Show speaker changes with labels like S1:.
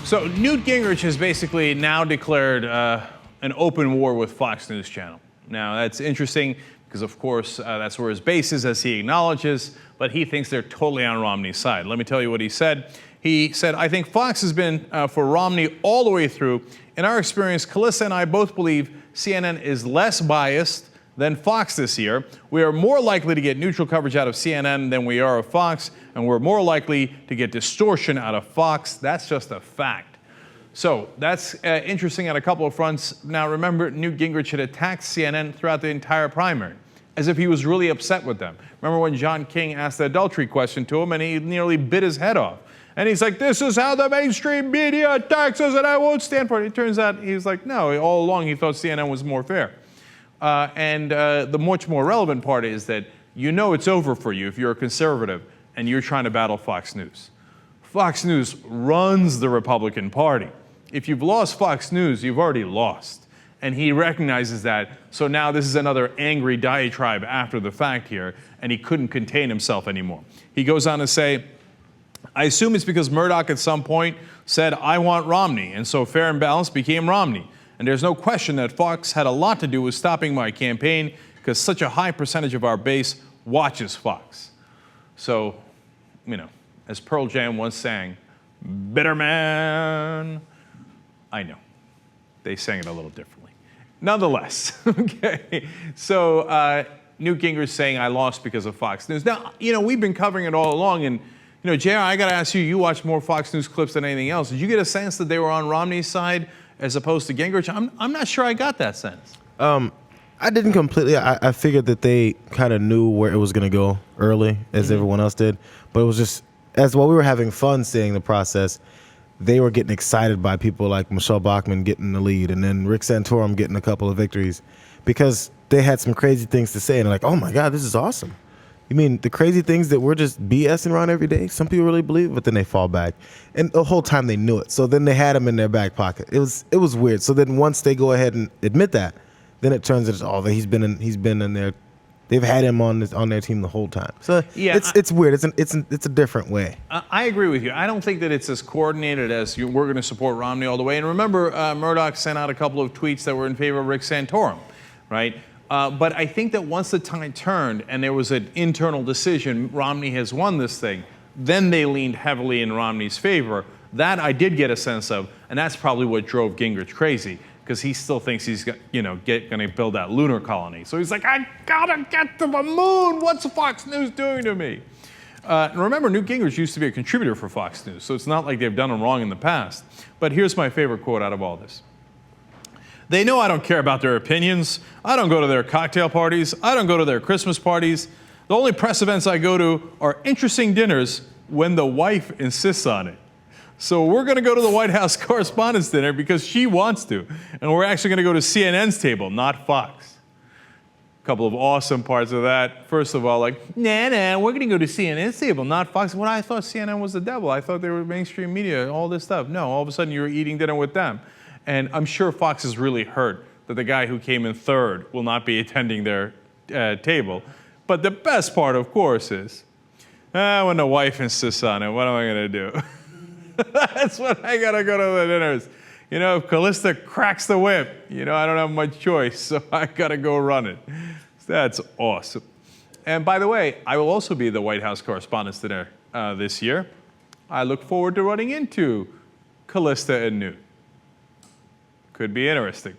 S1: So Newt Gingrich has basically now declared an open war with Fox News Channel. Now that's interesting because, of course, that's where his base is, as he acknowledges, but he thinks they're totally on Romney's side. Let me tell you what he said. He said, "I think Fox has been for Romney all the way through. In our experience, Calista and I both believe CNN is less biased than Fox this year. We are more likely to get neutral coverage out of CNN than we are of Fox, and we're more likely to get distortion out of Fox. That's just a fact." So that's interesting on a couple of fronts. Now remember, Newt Gingrich had attacked CNN throughout the entire primary, as if he was really upset with them. Remember when John King asked the adultery question to him and he nearly bit his head off. And he's like, "This is how the mainstream media attacks us and I won't stand for it." It turns out he's like, no, all along he thought CNN was more fair. The much more relevant part is that you know it's over for you if you're a conservative and you're trying to battle Fox News. Fox News runs the Republican Party. If you've lost Fox News, you've already lost. And he recognizes that, so now this is another angry diatribe after the fact here, and he couldn't contain himself anymore. He goes on to say, "I assume it's because Murdoch at some point said, 'I want Romney,' and so Fair and Balanced became Romney. And there's no question that Fox had a lot to do with stopping my campaign because such a high percentage of our base watches Fox." So, you know, as Pearl Jam once sang, "Bitter man." I know, they sang it a little differently. Nonetheless, okay, so Newt Gingrich saying, "I lost because of Fox News." Now, you know, we've been covering it all along, and you know, JR, I got to ask you, you watch more Fox News clips than anything else. Did you get a sense that they were on Romney's side as opposed to Gingrich? I'm not sure I got that sense.
S2: I didn't completely. I figured that they kind of knew where it was going to go early, as everyone else did. But it was just, as while we were having fun seeing the process, they were getting excited by people like Michelle Bachmann getting the lead and then Rick Santorum getting a couple of victories because they had some crazy things to say. And they're like, "Oh, my God, this is awesome." You mean the crazy things that we're just BSing around every day? Some people really believe, but then they fall back. And the whole time they knew it. So then they had him in their back pocket. It was weird. So then once they go ahead and admit that, then it turns into, oh, he's been in there. They've had him on their team the whole time. So yeah, it's weird. It's a different way.
S1: I agree with you. I don't think that it's as coordinated as we're going to support Romney all the way. And remember, Murdoch sent out a couple of tweets that were in favor of Rick Santorum, right? But I think that once the tide turned and there was an internal decision, Romney has won this thing, then they leaned heavily in Romney's favor. That I did get a sense of, and that's probably what drove Gingrich crazy, because he still thinks he's going to build that lunar colony. So he's like, "I gotta get to the moon. What's Fox News doing to me?" And remember, Newt Gingrich used to be a contributor for Fox News, so it's not like they've done him wrong in the past. But here's my favorite quote out of all this. "They know I don't care about their opinions. I don't go to their cocktail parties. I don't go to their Christmas parties. The only press events I go to are interesting dinners when the wife insists on it. So we're going to go to the White House Correspondents' Dinner because she wants to. And we're actually going to go to CNN's table, not Fox." A couple of awesome parts of that. First of all, like, nah, we're going to go to CNN's table, not Fox. Well, I thought CNN was the devil. I thought they were mainstream media, all this stuff. No, all of a sudden you're eating dinner with them. And I'm sure Fox is really hurt that the guy who came in third will not be attending their table. But the best part, of course, is, when the wife insists on it, what am I going to do? That's when I got to go to the dinners. You know, if Calista cracks the whip, I don't have much choice, so I got to go run it. That's awesome. And by the way, I will also be at the White House Correspondents' Dinner this year. I look forward to running into Calista and Newt. Could be interesting.